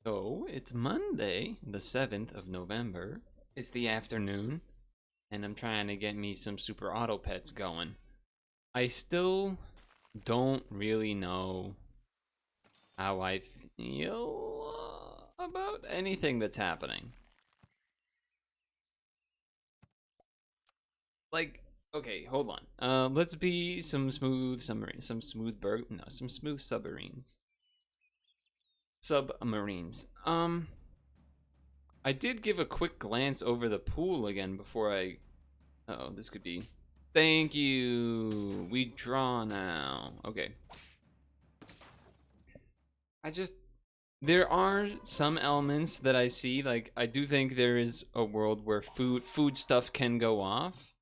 So it's Monday, the 7th of November. It's the afternoon, and I'm trying to get me some super auto pets going. I still don't really know how I feel about anything that's happening. Like, okay, hold on. Let's be some smooth submarines, some smooth submarines. Submarines. I did give a quick glance over the pool again before I. Oh, this could be. Thank you. We draw now. Okay. I just. There are some elements that I see. Like, I do think there is a world where food stuff can go off.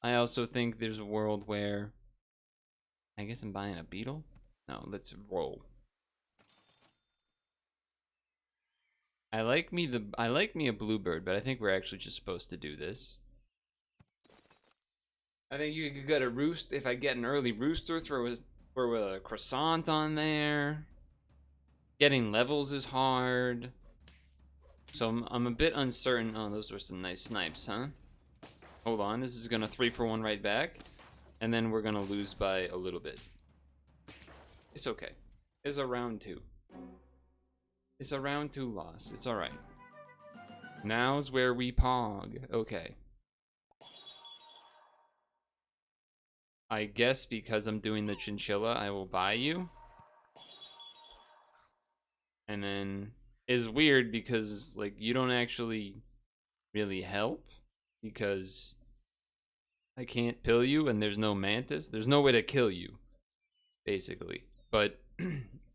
I also think there's a world where. I guess I'm buying a beetle? No, let's roll. I like me a bluebird, but I think we're actually just supposed to do this. I think you could get a roost. If I get an early rooster, throw a croissant on there. Getting levels is hard. So I'm a bit uncertain. Oh, those were some nice snipes, huh? Hold on, this is gonna 3-for-1 right back. And then we're gonna lose by a little bit. It's okay. It's a round 2. It's a round 2 loss. It's alright. Now's where we pog. Okay. I guess because I'm doing the chinchilla, I will buy you. And then is weird because like you don't actually really help because I can't pill you and there's no mantis. There's no way to kill you, basically. But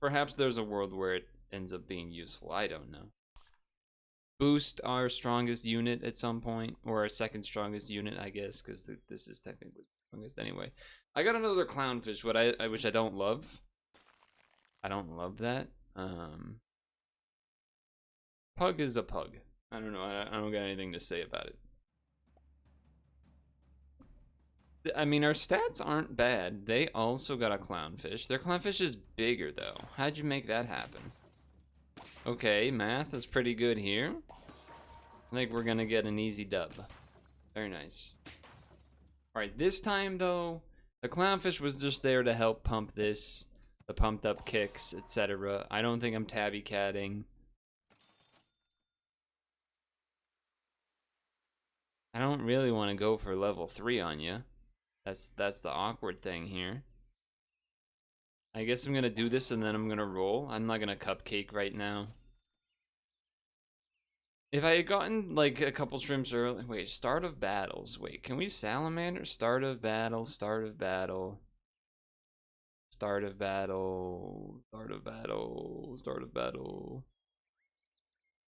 perhaps there's a world where it ends up being useful. I don't know. Boost our strongest unit at some point, or our second strongest unit, I guess, because this is technically strongest anyway. I got another clownfish, which I don't love. I don't love that. Pug is a pug. I don't know. I don't got anything to say about it. I mean, our stats aren't bad. They also got a clownfish. Their clownfish is bigger, though. How'd you make that happen? Okay, math is pretty good here. I think we're gonna get an easy dub. Very nice. Alright, this time, though, the clownfish was just there to help pump this. The pumped up kicks, etc. I don't think I'm tabby catting. I don't really want to go for level 3 on you. That's the awkward thing here. I guess I'm gonna do this and then I'm gonna roll. I'm not gonna cupcake right now. If I had gotten like a couple streams early, wait, start of battles. Wait, can we salamander? Start of battle, start of battle, start of battle, start of battle, start of battle.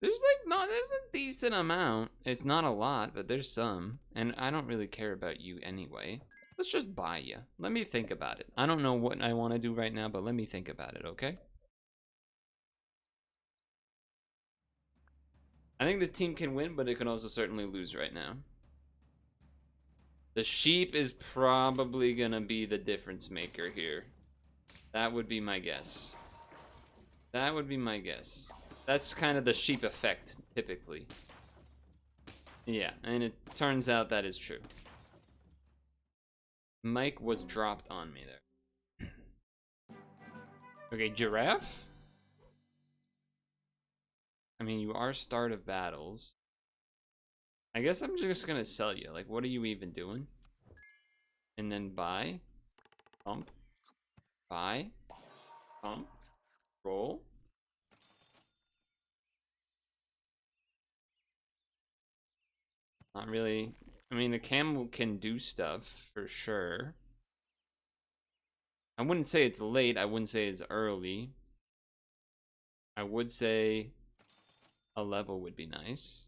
There's like, no, there's a decent amount. It's not a lot, but there's some. And I don't really care about you anyway. Let's just buy you. Let me think about it. I don't know what I want to do right now, but let me think about it, okay? I think the team can win, but it can also certainly lose right now. The sheep is probably gonna be the difference maker here. That would be my guess. That would be my guess. That's kind of the sheep effect, typically. Yeah, and it turns out that is true. Mike was dropped on me there. Okay, giraffe? I mean, you are start of battles. I guess I'm just gonna sell you. Like, what are you even doing? And then buy. Pump. Buy. Pump. Roll. Not really. I mean, the camel can do stuff, for sure. I wouldn't say it's late. I wouldn't say it's early. I would say a level would be nice.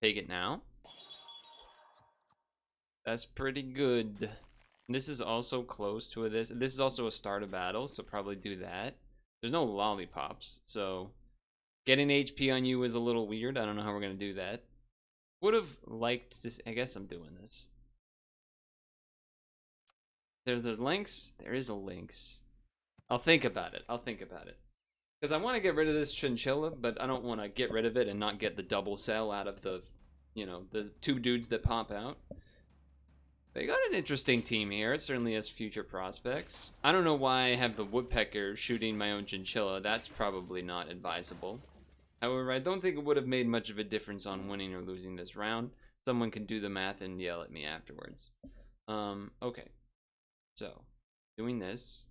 Take it now. That's pretty good. This is also close to this. This is also a start of battle, so probably do that. There's no lollipops, so getting HP on you is a little weird. I don't know how we're gonna do that. Would have liked to. I guess I'm doing this. There's lynx. There is a lynx. I'll think about it. I'll think about it. Because I want to get rid of this chinchilla, but I don't want to get rid of it and not get the double cell out of the, the two dudes that pop out. They got an interesting team here. It certainly has future prospects. I don't know why I have the woodpecker shooting my own chinchilla. That's probably not advisable. However, I don't think it would have made much of a difference on winning or losing this round. Someone can do the math and yell at me afterwards. Okay. So, doing this.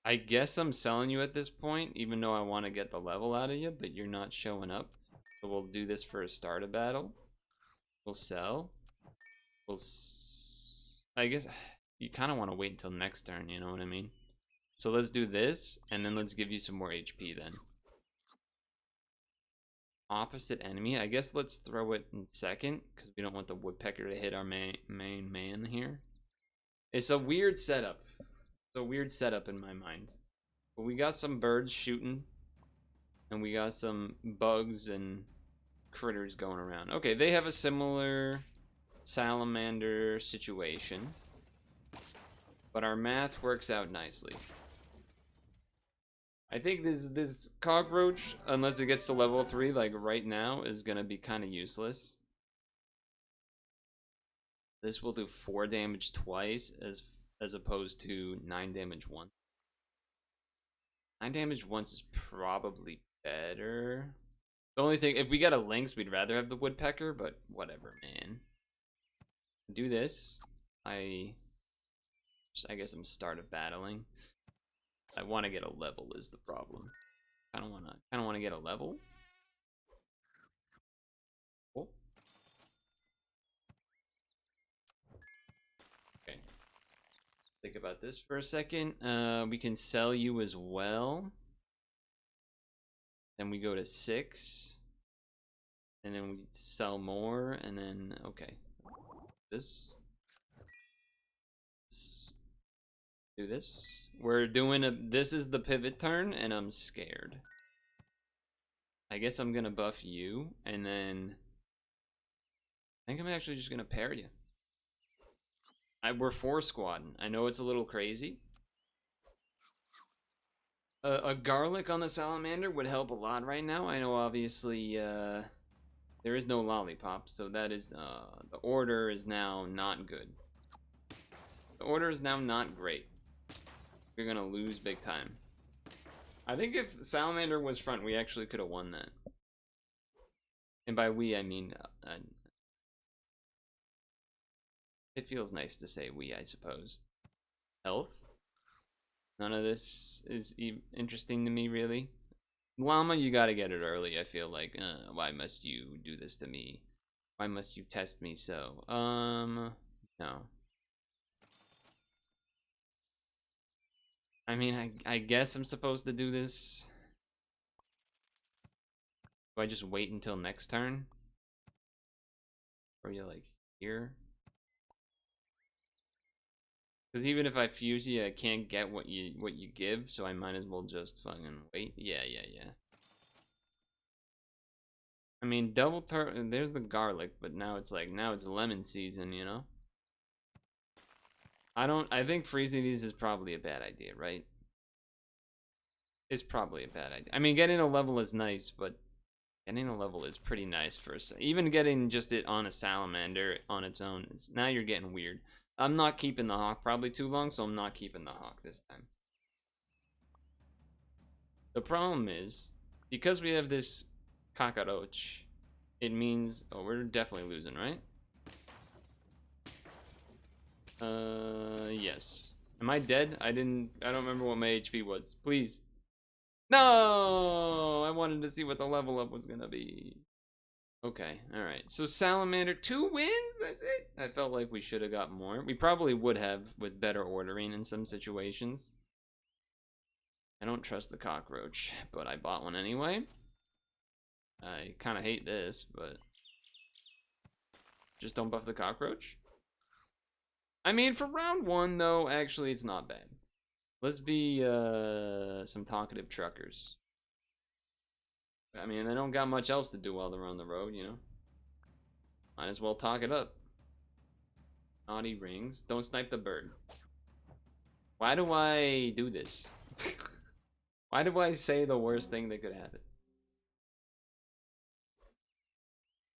I guess I'm selling you at this point, even though I want to get the level out of you, but you're not showing up. So we'll do this for a start of battle. We'll sell. I guess you kind of want to wait until next turn, you know what I mean? So let's do this, and then let's give you some more HP then. Opposite enemy. I guess let's throw it in second, because we don't want the woodpecker to hit our main man here. It's a weird setup. It's a weird setup in my mind. But we got some birds shooting, and we got some bugs and critters going around. Okay, they have a similar salamander situation, but our math works out nicely. I think this cockroach, unless it gets to level 3, like right now, is gonna be kind of useless. This will do 4 damage twice, as opposed to 9 damage once. 9 damage once is probably better. The only thing, if we got a lynx, we'd rather have the woodpecker, but whatever, man. Do this. I guess I'm started battling. I want to get a level is the problem. I don't want to get a level. Cool. Okay. Think about this for a second. We can sell you as well. Then we go to 6. And then we sell more, and then okay. This. Let's do this. We're doing this is the pivot turn, and I'm scared. I guess I'm gonna buff you, and then I think I'm actually just gonna pair you. We're 4 squadding. I know it's a little crazy. A garlic on the salamander would help a lot right now. I know obviously there is no lollipop, so that is the order is now not good. The order is now not great. You're gonna lose big time. I think if salamander was front, we actually could have won that. And by we, I mean it feels nice to say we, I suppose. Health. None of this is interesting to me, really. Llama, you gotta get it early, I feel like. Why must you do this to me? Why must you test me so? No. I mean, I guess I'm supposed to do this. Do I just wait until next turn? Or are you like here? Because even if I fuse you, I can't get what you give, so I might as well just fucking wait. Yeah. I mean, there's the garlic, but now it's lemon season, you know? I think freezing these is probably a bad idea, right? It's probably a bad idea. I mean, getting a level is nice, but getting a level is pretty nice first. Even getting just it on a salamander on its own, now you're getting weird. I'm not keeping the hawk probably too long, so I'm not keeping the hawk this time. The problem is, because we have this cockroach, it means, oh, we're definitely losing, right? Yes. Am I dead? I don't remember what my HP was. Please. No! I wanted to see what the level up was gonna be. Okay, alright. So Salamander, 2 wins? That's it? I felt like we should have got more. We probably would have with better ordering in some situations. I don't trust the cockroach, but I bought one anyway. I kind of hate this, but just don't buff the cockroach. I mean, for round 1, though, actually, it's not bad. Let's be some talkative truckers. I mean, they don't got much else to do while they're on the road, you know? Might as well talk it up. Naughty rings. Don't snipe the bird. Why do I do this? Why do I say the worst thing that could happen?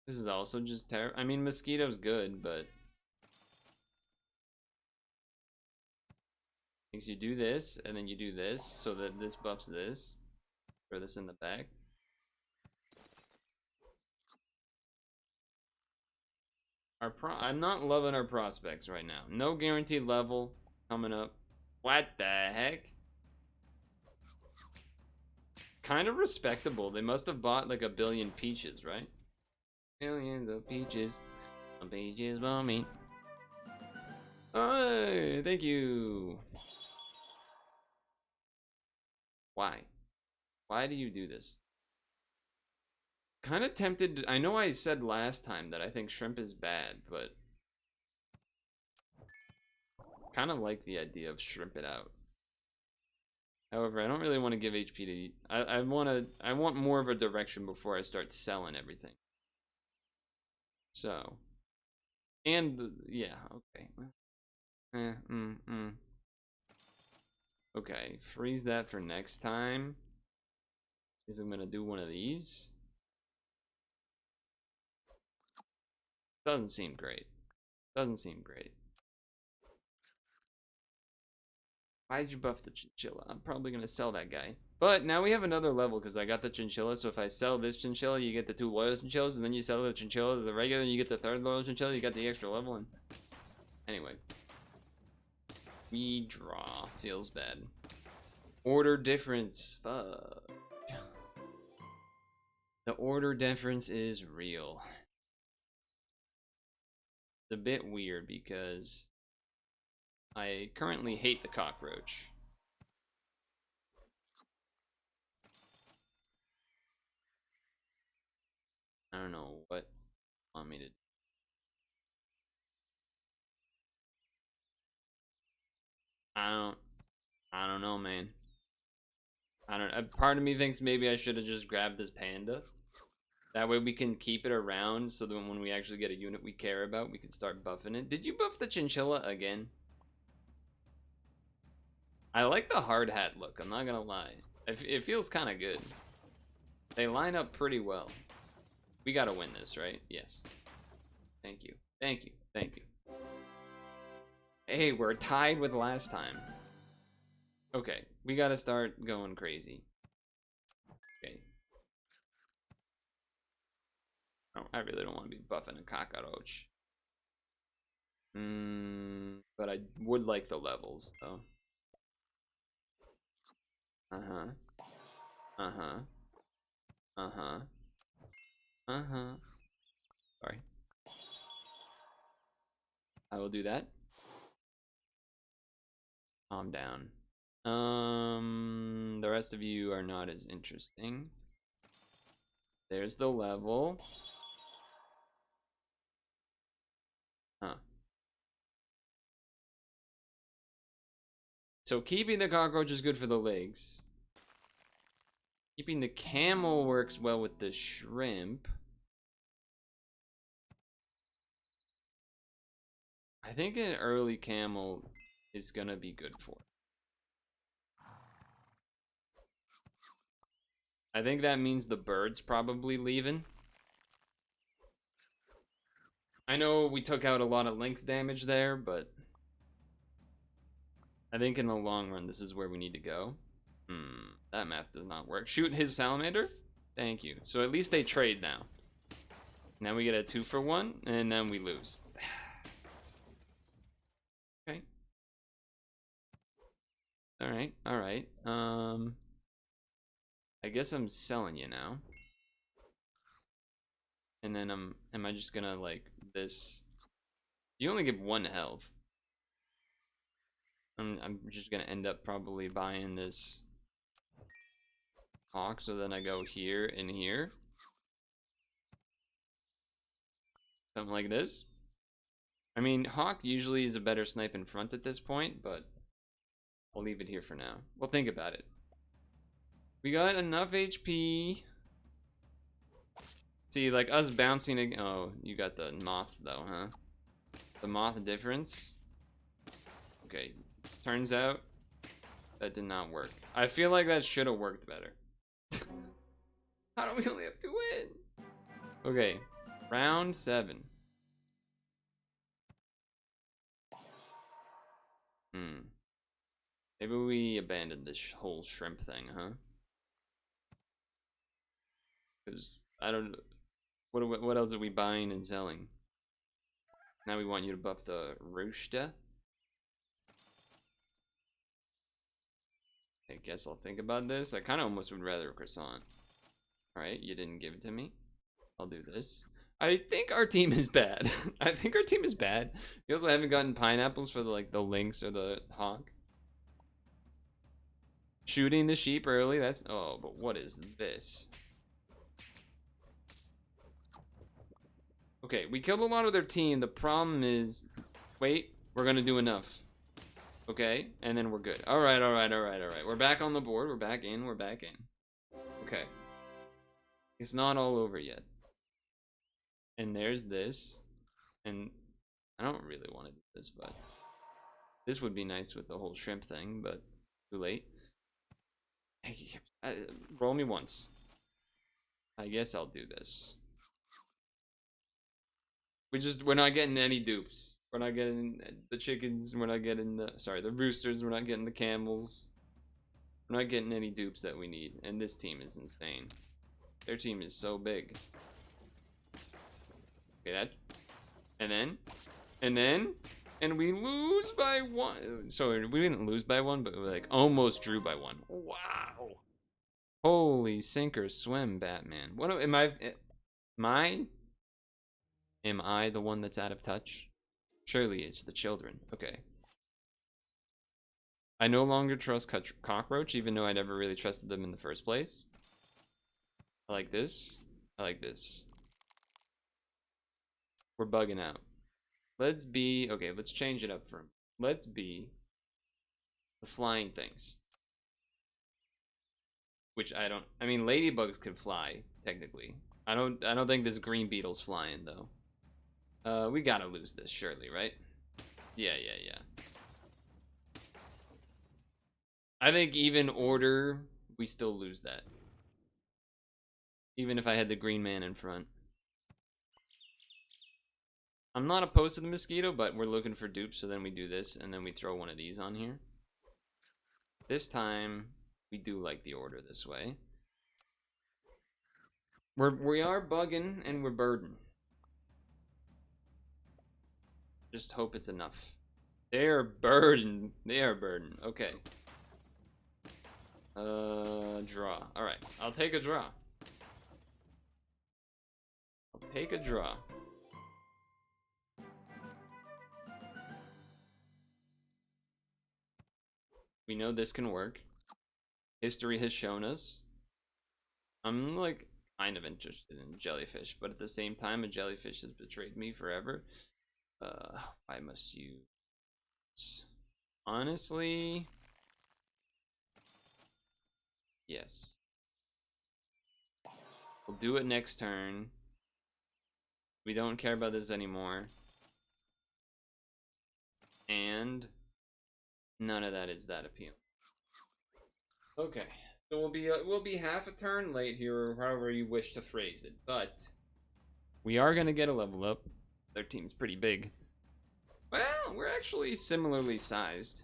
This is also just terrible. I mean, mosquito's good, but makes you do this, and then you do this, so that this buffs this. Throw this in the back. I'm not loving our prospects right now. No guaranteed level coming up. What the heck? Kind of respectable. They must have bought like a billion peaches, right? Billions of peaches. Some peaches for me. Hey, thank you. Why? Why do you do this? Kind of tempted. I know I said last time that I think shrimp is bad, but kind of like the idea of shrimp it out. However, I don't really want to give HP to eat. I want more of a direction before I start selling everything. So, and yeah, okay. Okay, freeze that for next time. Because I'm gonna do one of these. Doesn't seem great. Doesn't seem great. Why'd you buff the chinchilla? I'm probably gonna sell that guy. But now we have another level because I got the chinchilla. So if I sell this chinchilla, you get the 2 loyal chinchillas, and then you sell the chinchilla to the regular, and you get the 3rd loyal chinchilla. You got the extra level. And anyway, we draw. Feels bad. Order difference. Fuck. The order difference is real. It's a bit weird because I currently hate the cockroach. I don't know what you want me to do. I don't know, man. I don't. Part of me thinks maybe I should have just grabbed this panda. That way we can keep it around, so that when we actually get a unit we care about, we can start buffing it. Did you buff the chinchilla again? I like the hard hat look. I'm not gonna lie. It feels kind of good. They line up pretty well. We gotta win this, right? Yes. Thank you. Thank you. Thank you. Hey, we're tied with last time. Okay, we gotta start going crazy. Okay. Oh, I really don't want to be buffing a cockroach. But I would like the levels, though. Uh-huh. Uh-huh. Uh-huh. Uh-huh. Sorry. I will do that. Calm down. The rest of you are not as interesting. There's the level. Huh. So keeping the cockroach is good for the legs. Keeping the camel works well with the shrimp. I think an early camel is gonna be good for. I think that means the bird's probably leaving. I know we took out a lot of Lynx damage there, but I think in the long run, this is where we need to go. That math does not work. Shoot his salamander? Thank you. So at least they trade now. Now we get a 2-for-1, and then we lose. Okay. Alright, alright. I guess I'm selling you now. And then am I just gonna like this? You only give 1 health. I'm just gonna end up probably buying this hawk, so then I go here and here. Something like this. I mean, hawk usually is a better snipe in front at this point, but I'll leave it here for now. We'll think about it. We got enough HP. See, like us bouncing. Oh, you got the moth though, huh? The moth difference. Okay, turns out that did not work. I feel like that should have worked better. How do we only have 2 wins? Okay, round 7. Maybe we abandoned this whole shrimp thing, huh? Because I don't. What else are we buying and selling? Now we want you to buff the rooster. I guess I'll think about this. I kind of almost would rather a croissant. Alright, you didn't give it to me. I'll do this. I think our team is bad. I think our team is bad. We also haven't gotten pineapples for the lynx or the hawk. Shooting the sheep early, that's... Oh, but what is this? Okay, we killed a lot of their team. The problem is... Wait, we're gonna do enough. Okay, and then we're good. Alright. We're back on the board. We're back in. Okay. It's not all over yet. And there's this. And I don't really want to do this, but... This would be nice with the whole shrimp thing, but too late. Roll me once. I guess I'll do this. We're not getting any dupes. We're not getting the chickens. We're not getting the roosters. We're not getting the camels. We're not getting any dupes that we need. And this team is insane. Their team is so big. Okay, and we lose by 1. So we didn't lose by 1, but we like almost drew by 1. Wow. Holy sink or swim, Batman. What am I? Am I the one that's out of touch? Surely it's the children. Okay. I no longer trust cockroach, even though I never really trusted them in the first place. I like this. I like this. We're bugging out. Let's be... Okay, let's change it up for... Let's be the flying things. Which I don't... I mean, ladybugs could fly, technically. I don't think this green beetle's flying, though. We gotta lose this, surely, right? Yeah. I think even order, we still lose that. Even if I had the green man in front. I'm not opposed to the mosquito, but we're looking for dupes, so then we do this, and then we throw one of these on here. This time, we do like the order this way. We are bugging, and we're burdened. Just hope it's enough. They are burdened. Okay. Draw. Alright, I'll take a draw. We know this can work. History has shown us. I'm like kind of interested in jellyfish, but at the same time, a jellyfish has betrayed me forever. Why must you? Honestly, yes. We'll do it next turn. We don't care about this anymore. And none of that is that appealing. Okay, so we'll be half a turn late here, or however you wish to phrase it, but we are gonna get a level up. Their team's pretty big. Well, we're actually similarly sized.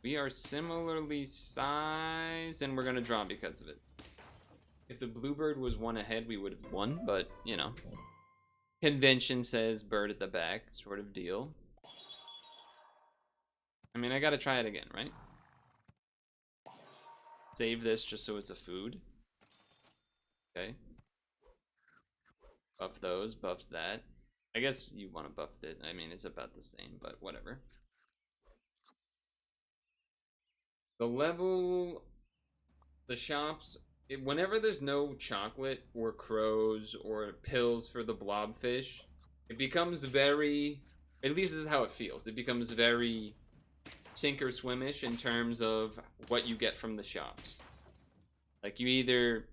We are similarly sized, and we're gonna draw because of it. If the bluebird was 1 ahead, we would have won, but, you know. Convention says bird at the back, sort of deal. I mean, I gotta try it again, right? Save this just so it's a food. Okay. Buff those, buffs that. I guess you want to buff it. I mean, it's about the same, but whatever. The level... The shops... Whenever there's no chocolate or crows or pills for the blobfish, it becomes very... At least this is how it feels. It becomes very sink or swimish in terms of what you get from the shops. Like, you either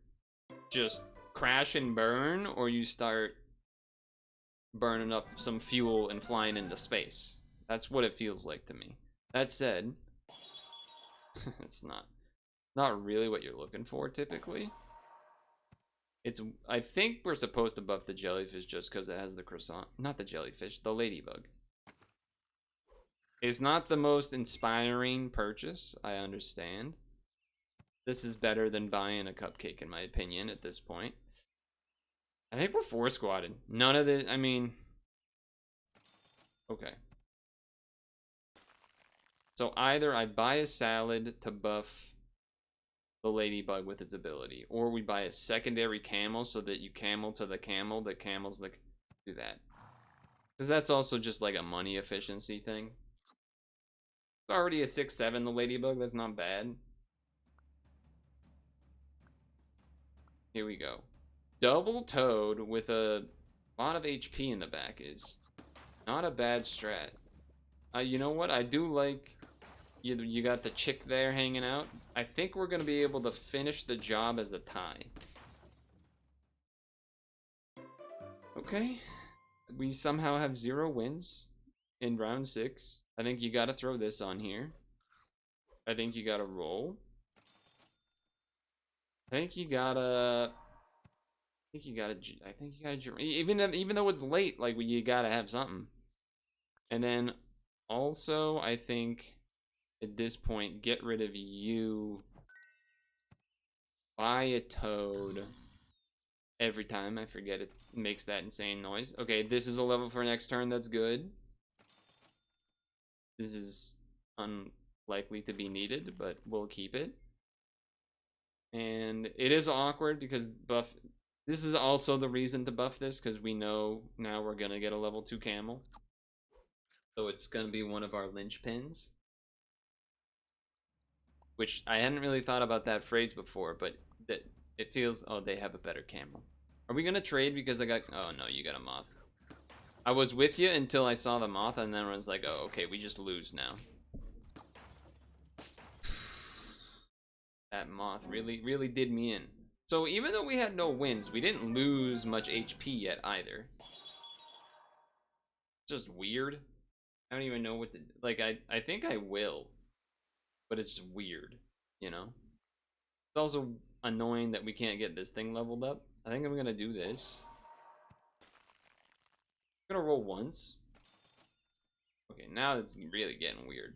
just crash and burn, or you start burning up some fuel and flying into space. That's what it feels like to me. That said, it's not really what you're looking for typically. It's I think we're supposed to buff the jellyfish just because it has the croissant. Not the jellyfish, the ladybug. It's not the most inspiring purchase, I understand. This is better than buying a cupcake, in my opinion, at this point. I think we're 4-squatted. None of this, I mean... Okay. So either I buy a salad to buff the ladybug with its ability, or we buy a secondary camel so that you camel to the camel, the camel's like... Do that. Because that's also just like a money efficiency thing. It's already a 6-7, the ladybug, that's not bad. Here we go. Double toad with a lot of HP in the back is not a bad strat. You know what? I do like you got the chick there hanging out. I think we're going to be able to finish the job as a tie. Okay. We somehow have 0 wins in round 6. I think you got to throw this on here. I think you got to roll. I think you gotta even though it's late, like you gotta have something. And then also I think at this point get rid of you, buy a toad every time. I forget it makes that insane noise. Okay, this is a level for next turn. That's good. This is unlikely to be needed, but we'll keep it. And it is awkward because this is also the reason to buff this, because we know now we're gonna get a level 2 camel. So it's gonna be one of our linchpins. Which I hadn't really thought about that phrase before, but that it feels, oh, they have a better camel. Are we gonna trade because I got, oh no, you got a moth. I was with you until I saw the moth, and then I was like, oh, okay, we just lose now. That moth really did me in. So even though we had no wins, we didn't lose much HP yet either. Just weird. I don't even know what to, like, I think I will. But it's just weird, you know? It's also annoying that we can't get this thing leveled up. I think I'm gonna do this. I'm gonna roll once. Okay, now it's really getting weird.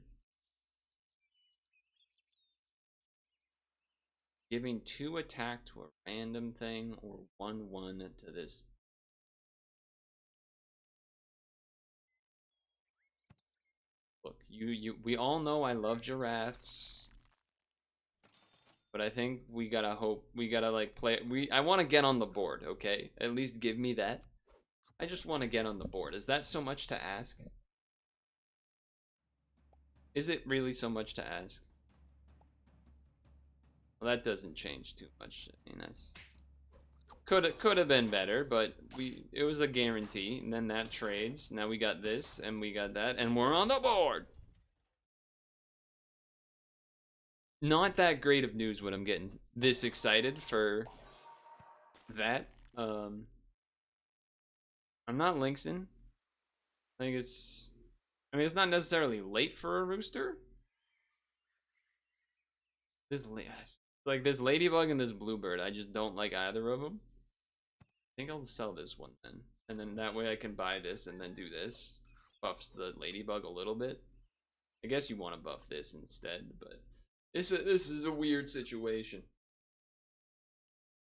Giving 2 attack to a random thing, or 1/1 to this. Look, we all know I love giraffes. But I think we gotta hope, we gotta like play, I wanna get on the board, okay? At least give me that. I just wanna get on the board. Is that so much to ask? Is it really so much to ask? Well, that doesn't change too much. I mean, that's could have been better, but it was a guarantee. And then that trades. Now we got this and we got that, and we're on the board. Not that great of news when I'm getting this excited for that. I'm not Linkson. I think it's, I mean, it's not necessarily late for a rooster. This like this ladybug and this bluebird, I just don't like either of them. I think I'll sell this one then, and then that way I can buy this and then do this. Buffs the ladybug a little bit. I guess you want to buff this instead, but this is a weird situation.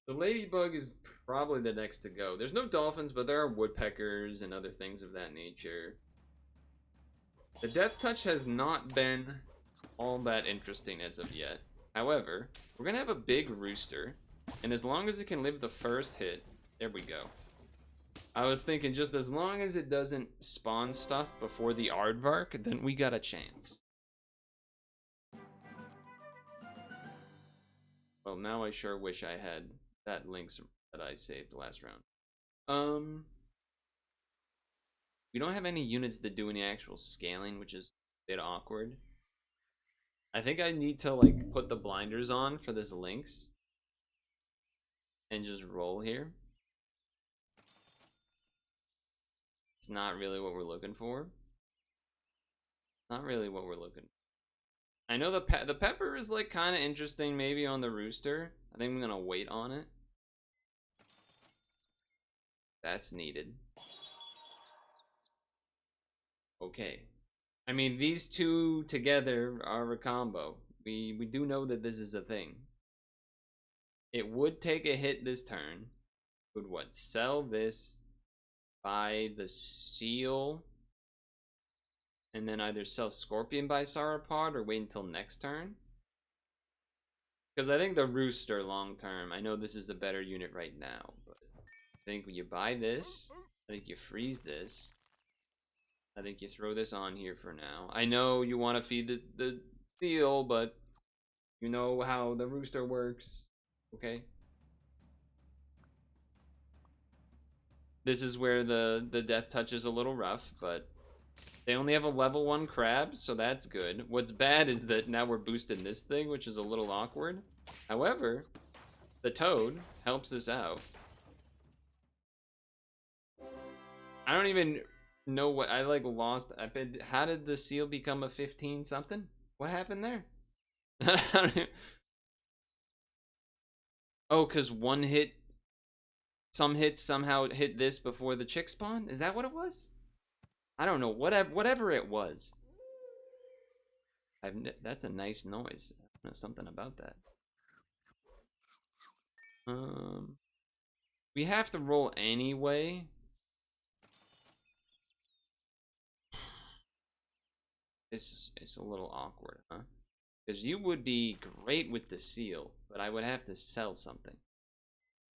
The ladybug is probably the next to go. There's no dolphins, but there are woodpeckers and other things of that nature. The death touch has not been all that interesting as of yet. However, we're gonna have a big rooster, and as long as it can live the first hit, there we go. I was thinking just as long as it doesn't spawn stuff before the aardvark, then we got a chance. Well, now I sure wish I had that links that I saved last round. We don't have any units that do any actual scaling, which is a bit awkward. I think I need to like put the blinders on for this lynx and just roll here. It's not really what we're looking for. Not really what we're looking for. I know the pepper is like kind of interesting maybe on the rooster. I think I'm gonna wait on it. That's needed. Okay. I mean, these two together are a combo. We do know that this is a thing. It would take a hit this turn. Would what? Sell this, buy the seal, and then either sell Scorpion by Sauropod or wait until next turn. Because I think the Rooster long term, I know this is a better unit right now, but I think you buy this, I think you freeze this, I think you throw this on here for now. I know you want to feed the seal, but you know how the Rooster works, okay? This is where the death touch is a little rough, but they only have a level 1 crab, so that's good. What's bad is that now we're boosting this thing, which is a little awkward. However, the toad helps us out. I don't even know what I like lost. How did the seal become a 15 something? What happened there? Oh, because one hit, some hits somehow hit this before the chick spawn? Is that what it was? I don't know. Whatever it was. That's a nice noise. I know something about that. We have to roll anyway. It's a little awkward, huh? Because you would be great with the seal, but I would have to sell something,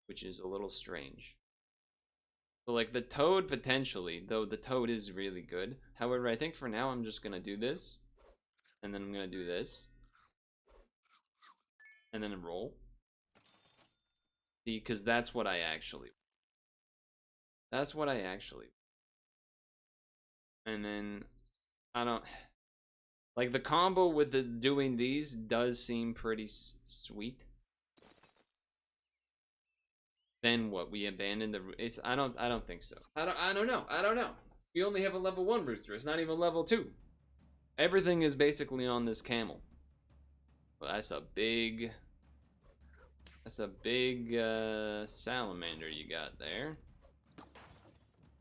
which is a little strange. So like the toad potentially, though the toad is really good. However, I think for now I'm just gonna do this, and then I'm gonna do this, and then roll. Because that's what I actually. That's what I actually. And then I don't. Like the combo with the doing these does seem pretty sweet. Then what? We abandon the. It's. I don't think so. I don't know. I don't know. We only have a level 1 rooster. It's not even level 2. Everything is basically on this camel. Well, that's a big. That's a big salamander you got there.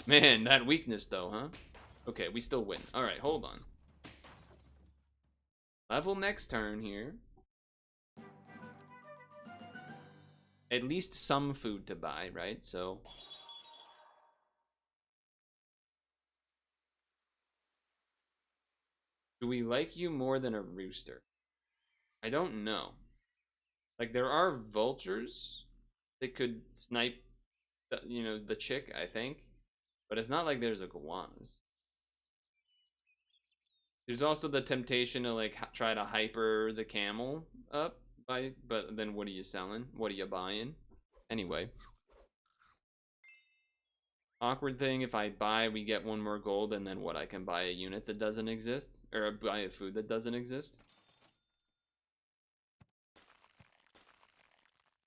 Man, that weakness though, huh? Okay, we still win. All right, hold on. Level next turn here. At least some food to buy, right? So do we like you more than a rooster? I don't know. Like there are vultures that could snipe the chick, I think. But it's not like there's iguanas. There's also the temptation to like try to hyper the camel up but then what are you selling? What are you buying? Anyway. Awkward thing, if I buy, we get 1 more gold, and then what? I can buy a unit that doesn't exist? Or buy a food that doesn't exist?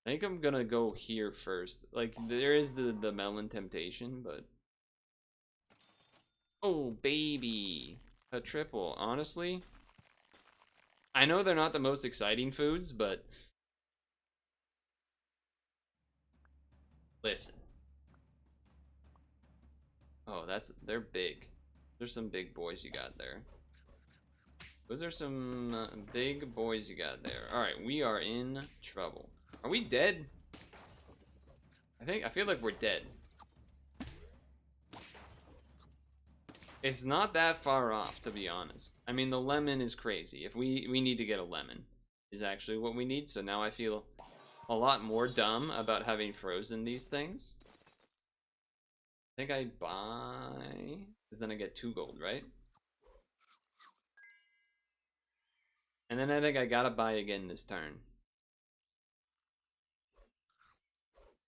I think I'm gonna go here first. Like, there is the melon temptation, but... Oh, baby! A triple. Honestly, I know they're not the most exciting foods, but... Listen. Oh, they're big. There's some big boys you got there. Those are some big boys you got there. Alright, we are in trouble. Are we dead? I feel like we're dead. It's not that far off, to be honest. I mean, the lemon is crazy. If we need to get a lemon, is actually what we need. So now I feel a lot more dumb about having frozen these things. I think I buy, because then I get 2 gold, right? And then I think I gotta buy again this turn.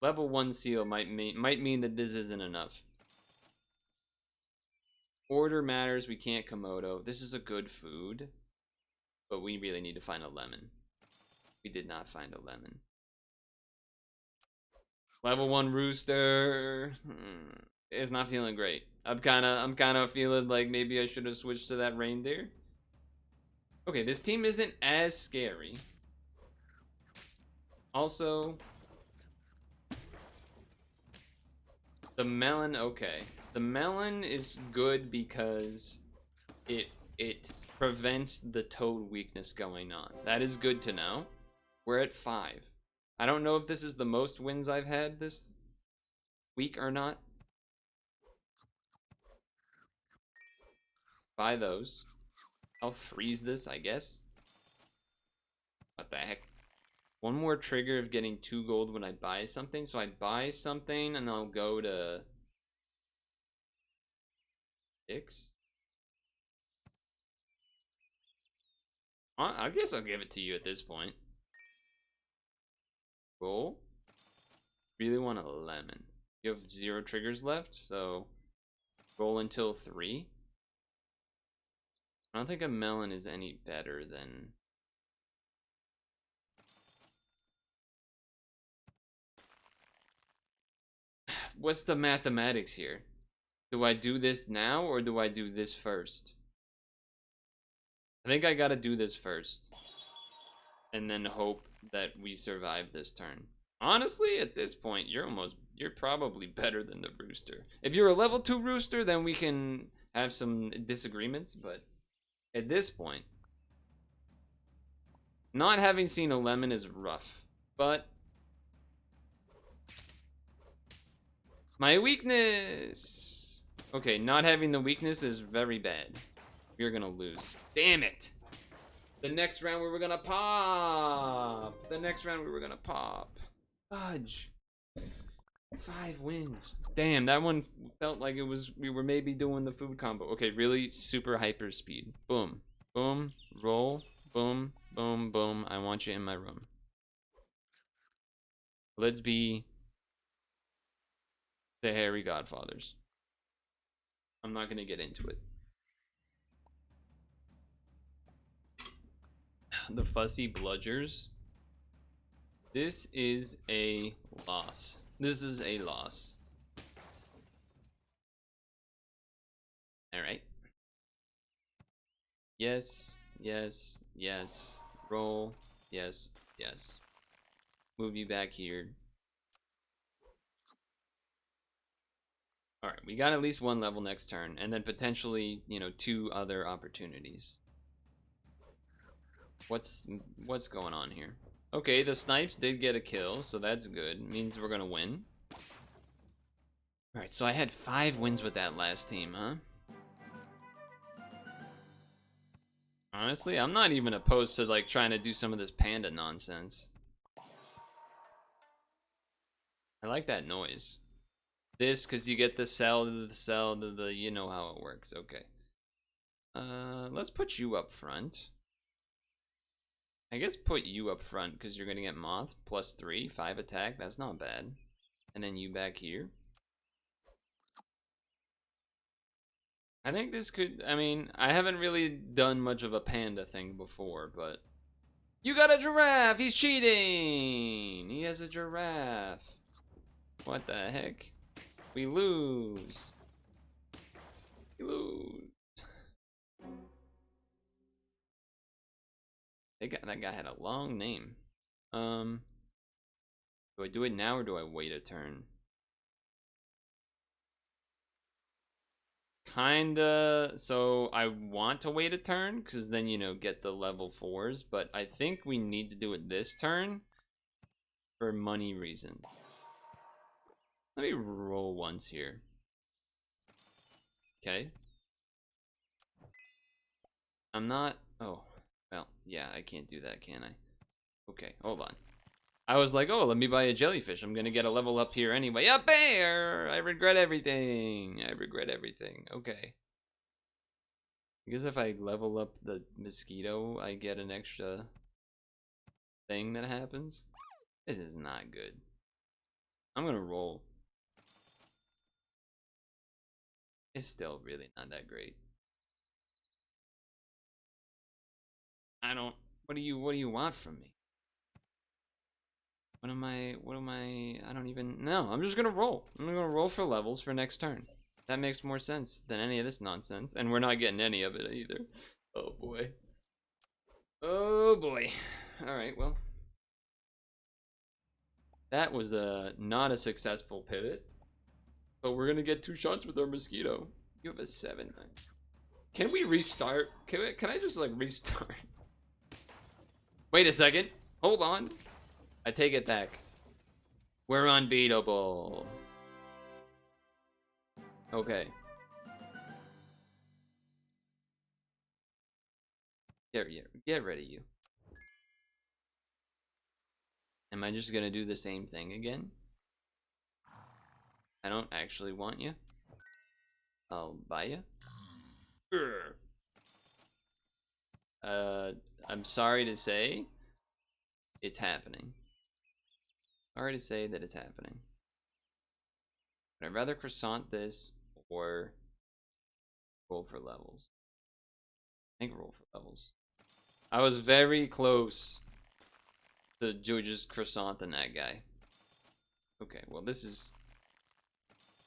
Level 1 seal might mean that this isn't enough. Order matters, we can't Komodo. This is a good food, but we really need to find a lemon. We did not find a lemon. Level 1 rooster. is not feeling great. I'm kind of feeling like maybe I should have switched to that reindeer. Okay, this team isn't as scary. Also, the melon, okay. The melon is good because it it prevents the toad weakness going on. That is good to know. We're at 5. I don't know if this is the most wins I've had this week or not. Buy those. I'll freeze this, I guess. What the heck? One more trigger of getting 2 gold when I buy something. So I buy something and I'll go to 6. I guess I'll give it to you at this point. Cool. Really want a lemon. You have 0 triggers left, so roll until 3. I don't think a melon is any better than... What's the mathematics here? Do I do this now or do I do this first? I think I gotta do this first. And then hope that we survive this turn. Honestly, at this point, you're probably better than the rooster. If you're a level 2 rooster, then we can have some disagreements, but at this point, not having seen a lemon is rough. But my weakness. Okay, not having the weakness is very bad. You're gonna lose. Damn it. The next round we were gonna pop. The next round we were gonna pop. Fudge. 5 wins. Damn, that one felt like it was, we were maybe doing the food combo. Okay, really super hyper speed. Boom. Boom. Roll. Boom. Boom. Boom. I want you in my room. Let's be the hairy godfathers. I'm not gonna get into it. The fussy bludgers. This is a loss. This is a loss. Alright. Yes, yes, yes. Roll. Yes, yes. Move you back here. Alright, we got at least 1 level next turn, and then potentially, 2 other opportunities. What's going on here? Okay, the snipes did get a kill, so that's good. Means we're gonna win. Alright, so I had 5 wins with that last team, huh? Honestly, I'm not even opposed to like trying to do some of this panda nonsense. I like that noise. This, because you get the cell to the cell to the, you know how it works. Okay. Let's put you up front. I guess put you up front because you're gonna get moth plus 3, 5 attack. That's not bad. And then you back here. I think this could, I mean, I haven't really done much of a panda thing before, but you got a giraffe! He's cheating! He has a giraffe. What the heck? We lose. We lose. That guy had a long name. Do I do it now or do I wait a turn? Kinda. So I want to wait a turn because then, get the level 4s. But I think we need to do it this turn for money reasons. Let me roll once here. Okay. I'm not. Oh, well, yeah, I can't do that, can I? Okay, hold on. I was like, oh, let me buy a jellyfish. I'm gonna get a level up here anyway. A bear! I regret everything. I regret everything. Okay. I guess if I level up the mosquito, I get an extra thing that happens. This is not good. I'm gonna roll. It's still really not that great. I don't. What do you want from me? What am I, I don't even know. I'm just gonna roll. I'm gonna roll for levels for next turn. That makes more sense than any of this nonsense. And we're not getting any of it either. Oh boy. Oh boy. Alright, well. That was not a successful pivot. But we're gonna get 2 shots with our mosquito. You have a 7. Can we restart? Can I just like restart? Wait a second. Hold on. I take it back. We're unbeatable. Okay. Get ready, you. Am I just gonna do the same thing again? I don't actually want you. I'll buy you. I'm sorry to say, it's happening. Sorry to say that it's happening. But I'd rather croissant this or roll for levels. I think roll for levels. I was very close to just croissant and that guy. Okay, well this is...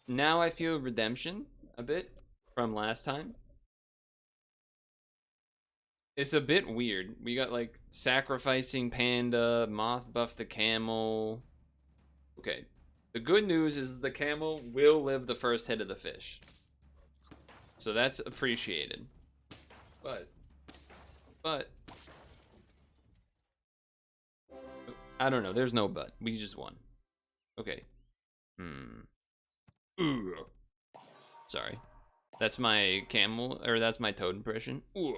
Now I feel redemption a bit from last time. It's a bit weird. We got like sacrificing panda, moth buff the camel. Okay. The good news is the camel will live the first hit of the fish. So that's appreciated. But I don't know. There's no but. We just won. Okay. Ooh. Sorry. That's my camel, or that's my toad impression. Ooh.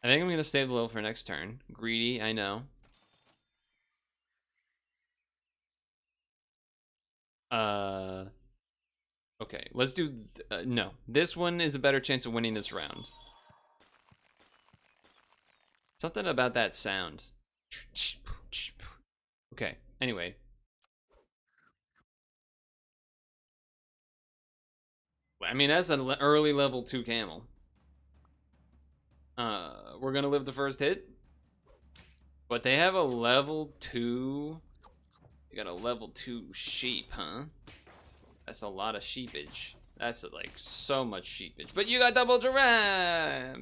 I think I'm gonna save low for next turn. Greedy, I know. Okay, let's do, no. This one is a better chance of winning this round. Something about that sound. Okay, anyway. I mean, that's an early level 2 camel. We're gonna live the first hit. But they have a level 2. You got a level 2 sheep, huh? That's a lot of sheepage. That's like so much sheepage. But you got double giraffe.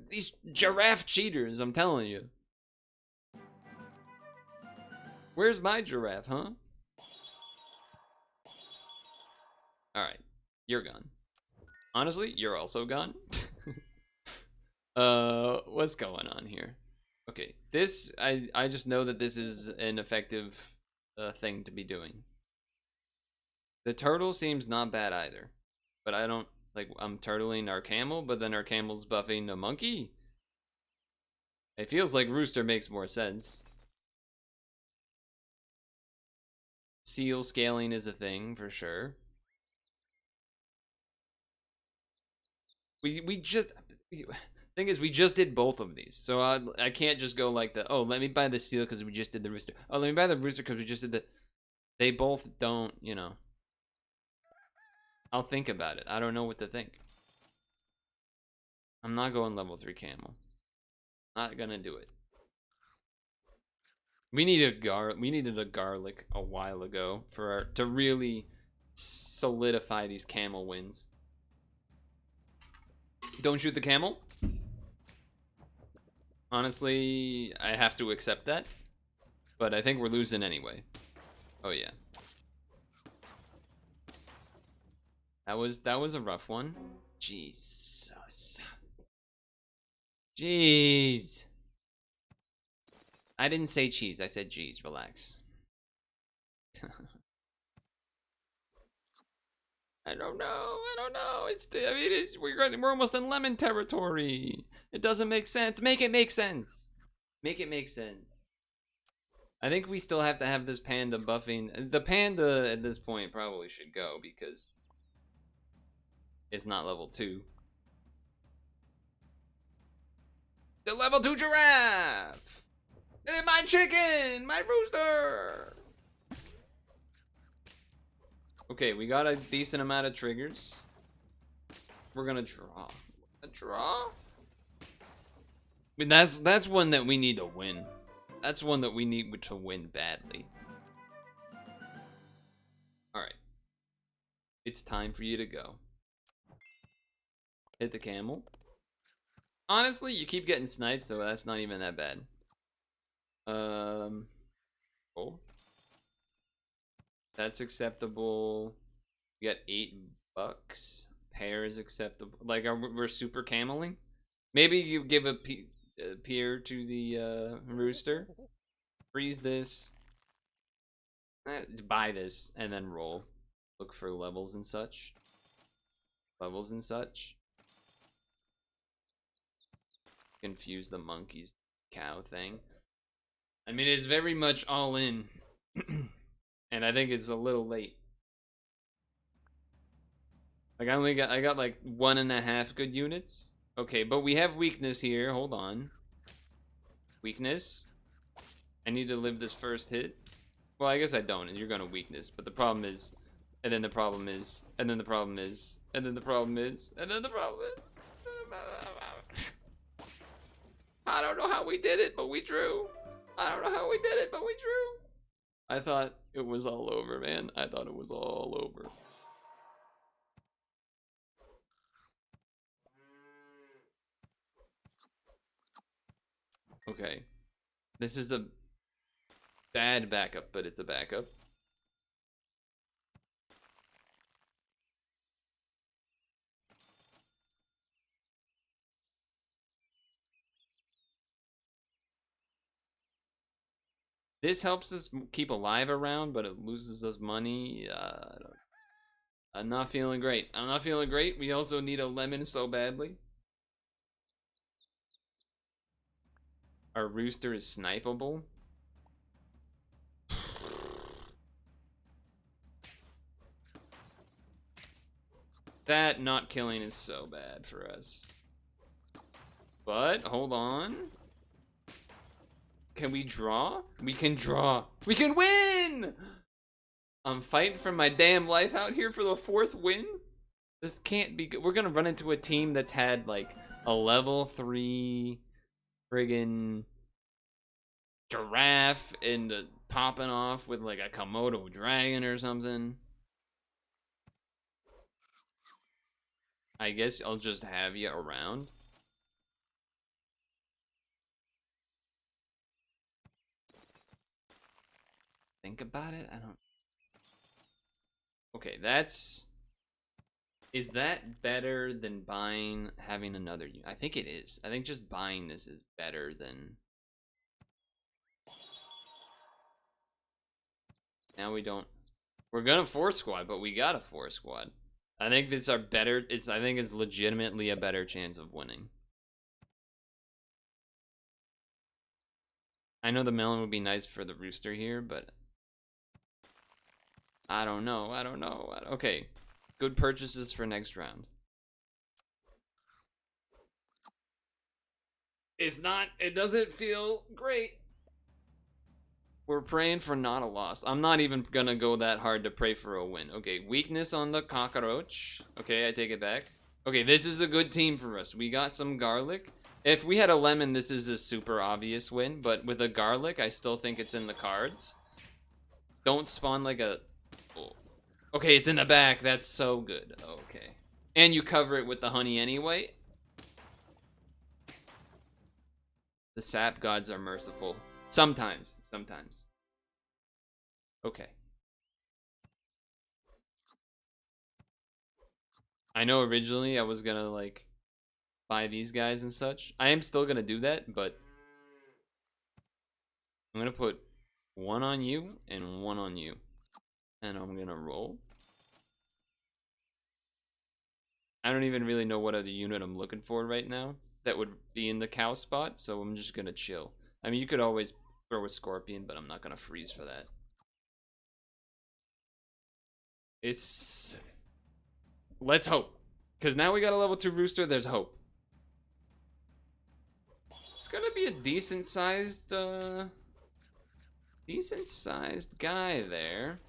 These giraffe cheaters, I'm telling you. Where's my giraffe, huh? Alright, you're gone. Honestly, you're also gone. What's going on here? Okay, this, I just know that this is an effective thing to be doing. The turtle seems not bad either. But I don't, like, I'm turtling our camel, but then our camel's buffing the monkey? It feels like rooster makes more sense. Seal scaling is a thing, for sure. We just... Thing is, we just did both of these. So I can't just go like the, oh, let me buy the seal because we just did the rooster. Oh, let me buy the rooster because we just did the... They both don't, you know. I'll think about it. I don't know what to think. I'm not going level 3 camel. Not gonna do it. We needed a garlic a while ago to really solidify these camel wins. Don't shoot the camel. Honestly, I have to accept that. But I think we're losing anyway. Oh yeah. That was a rough one. Jesus. Jeez. I didn't say cheese. I said jeez. Relax. I don't know. I mean, we're almost in lemon territory. It doesn't make sense. Make it make sense. Make it make sense. I think we still have to have this panda buffing. The panda at this point probably should go because it's not level 2. The level 2 giraffe. My chicken, my rooster. Okay, we got a decent amount of triggers. We're gonna draw. A draw? I mean, that's one that we need to win. That's one that we need to win badly. Alright. It's time for you to go. Hit the camel. Honestly, you keep getting sniped, so that's not even that bad. Cool. That's acceptable. We got $8. Pear is acceptable. Like, we're super cameling? Maybe you give a pear to the rooster. Freeze this. Just buy this and then roll. Look for levels and such. Levels and such. Confuse the monkeys cow thing. I mean, it's very much all in. And I think it's a little late. Like, I got like 1.5 good units. Okay, but we have weakness here. Hold on. Weakness. I need to live this first hit. Well, I guess I don't, and you're gonna weakness. But the problem is, and then the problem is, and then the problem is, and then the problem is, and then the problem is. I don't know how we did it, but we drew. I don't know how we did it, but we drew. I thought it was all over, man. I thought it was all over. Okay. This is a bad backup, but it's a backup. This helps us keep alive around, but it loses us money. I'm not feeling great. I'm not feeling great. We also need a lemon so badly. Our rooster is snipeable. That not killing is so bad for us. But, hold on. Can we draw? We can draw. We can win! I'm fighting for my damn life out here for the 4th win? This can't be good. We're gonna run into a team that's had, like, a level 3 friggin' giraffe and popping off with, like, a Komodo dragon or something. I guess I'll just have you around. Think about it. I don't. Okay, that's. Is that better than buying having another? I think it is. I think just buying this is better than. Now we don't. We're gonna 4-squad, but we got a 4-squad. I think it's our better. I think it's legitimately a better chance of winning. I know the melon would be nice for the rooster here, but I don't know. I don't know. Okay, good purchases for next round. It's not. It doesn't feel great. We're praying for not a loss. I'm not even gonna go that hard to pray for a win. Okay, weakness on the cockroach. Okay, I take it back. Okay, this is a good team for us. We got some garlic. If we had a lemon, this is a super obvious win. But with a garlic, I still think it's in the cards. Don't spawn like a... Oh. Okay, it's in the back. That's so good. Okay. And you cover it with the honey anyway. The sap gods are merciful. Sometimes. Sometimes. Okay. I know originally I was gonna, like, buy these guys and such. I am still gonna do that, but I'm gonna put 1 on you and 1 on you. And I'm gonna roll. I don't even really know what other unit I'm looking for right now that would be in the cow spot, so I'm just gonna chill. I mean, you could always throw a scorpion, but I'm not gonna freeze for that. It's... Let's hope. Because now we got a level 2 rooster, there's hope. It's gonna be a decent-sized guy there.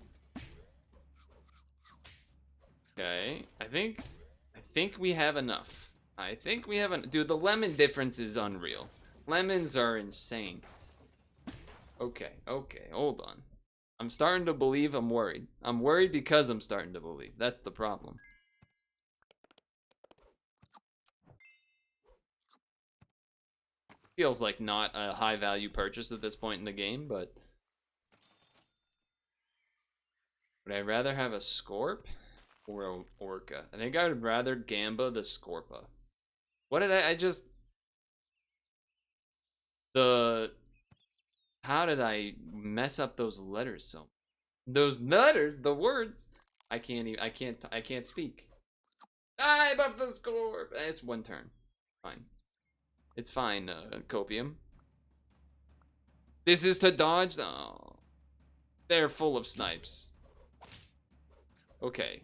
Okay, I think we have enough. I think we have Dude, the lemon difference is unreal. Lemons are insane. Okay, okay, hold on. I'm starting to believe I'm worried. I'm worried because I'm starting to believe. That's the problem. Feels like not a high value purchase at this point in the game, but would I rather have a Scorp or a Orca? I think I would rather Gamba the Scorpa. What did I just the how did I mess up those letters so those letters, the words? I can't even I can't speak. I buffed the Scorp. It's one turn. Fine. It's fine, Copium. This is to dodge? Oh. They're full of snipes. Okay,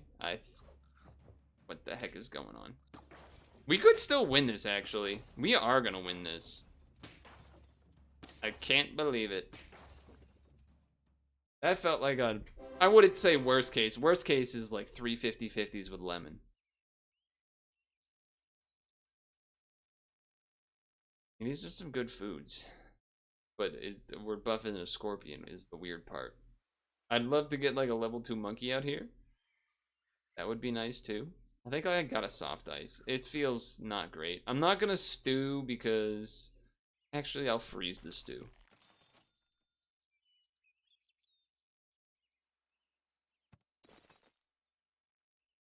what the heck is going on? We could still win this, actually. We are gonna win this. I can't believe it. That felt like a... I wouldn't say worst case. Worst case is like 3 50-50s with lemon. And these are some good foods. But we're buffing a scorpion is the weird part. I'd love to get like a level 2 monkey out here. That would be nice too. I think I got a soft ice. It feels not great. I'm not gonna stew because... Actually, I'll freeze the stew.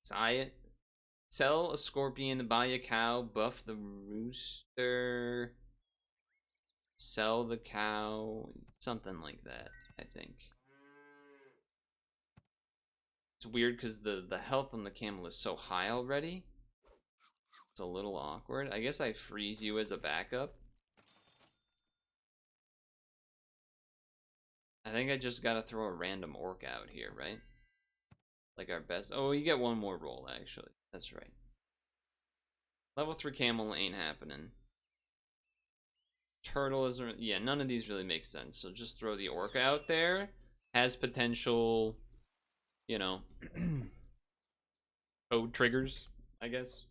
Sigh it. Sell a scorpion, buy a cow, buff the rooster, sell the cow, something like that, I think. It's weird because the health on the camel is so high already. It's a little awkward. I guess I freeze you as a backup. I think I just gotta throw a random orc out here, right? Like our best. Oh, you get one more roll, actually. That's right. Level 3 camel ain't happening. Turtle isn't... Yeah, none of these really make sense. So just throw the orc out there. Has potential, you know, code triggers, I guess.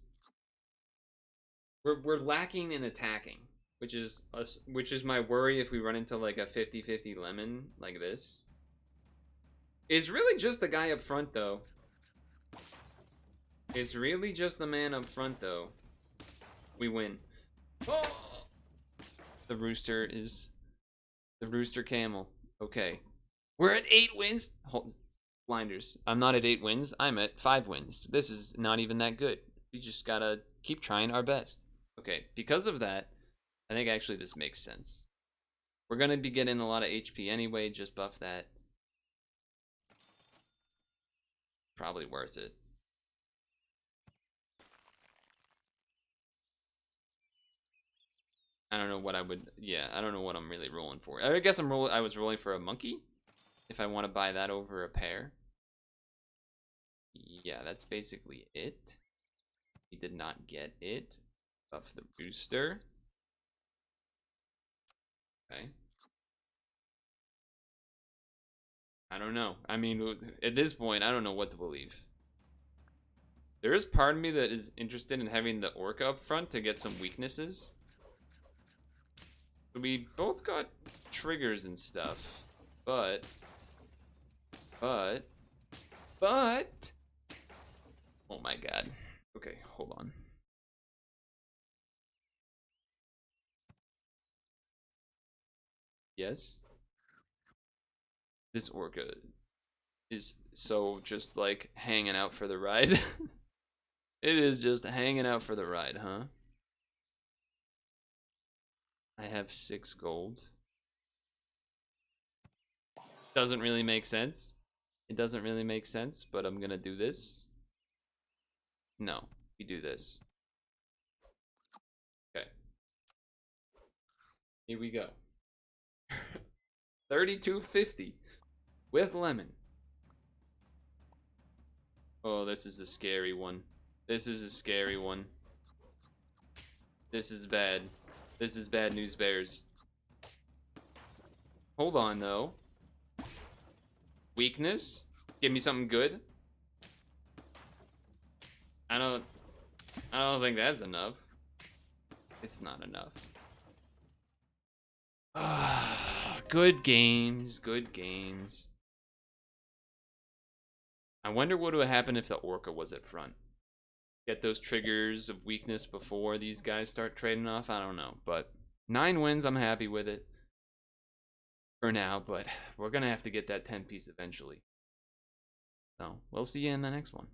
We're lacking in attacking, which is my worry if we run into like a 50-50 lemon like this. It's really just the guy up front, though. It's really just the man up front, though. We win. Oh! The rooster is... The rooster camel. Okay. We're at 8 wins. Hold, blinders. I'm not at 8 wins. I'm at 5 wins. This is not even that good. We just gotta keep trying our best. Okay, because of that, I think actually this makes sense. We're gonna be getting a lot of HP anyway. Just buff that. Probably worth it. I don't know what I would... Yeah, I don't know what I'm really rolling for. I guess I was rolling for a monkey. If I want to buy that over a pair. Yeah, that's basically it. We did not get it. Buff the booster. Okay. I don't know. I mean, at this point, I don't know what to believe. There is part of me that is interested in having the orca up front to get some weaknesses. We both got triggers and stuff, but, oh my god. Okay, hold on. Yes? This orca is so just like hanging out for the ride. It is just hanging out for the ride, huh? I have 6 gold. Doesn't really make sense. It doesn't really make sense, but I'm gonna do this. No, we do this. Okay. Here we go. 32.50 with lemon. Oh, this is a scary one. This is a scary one. This is bad. This is bad news bears. Hold on, though. Weakness? Give me something good? I don't think that's enough. It's not enough. Ah, Good games, good games. I wonder what would happen if the Orca was at front. Get those triggers of weakness before these guys start trading off? I don't know. But 9 wins, I'm happy with it for now. But we're going to have to get that 10 piece eventually. So we'll see you in the next one.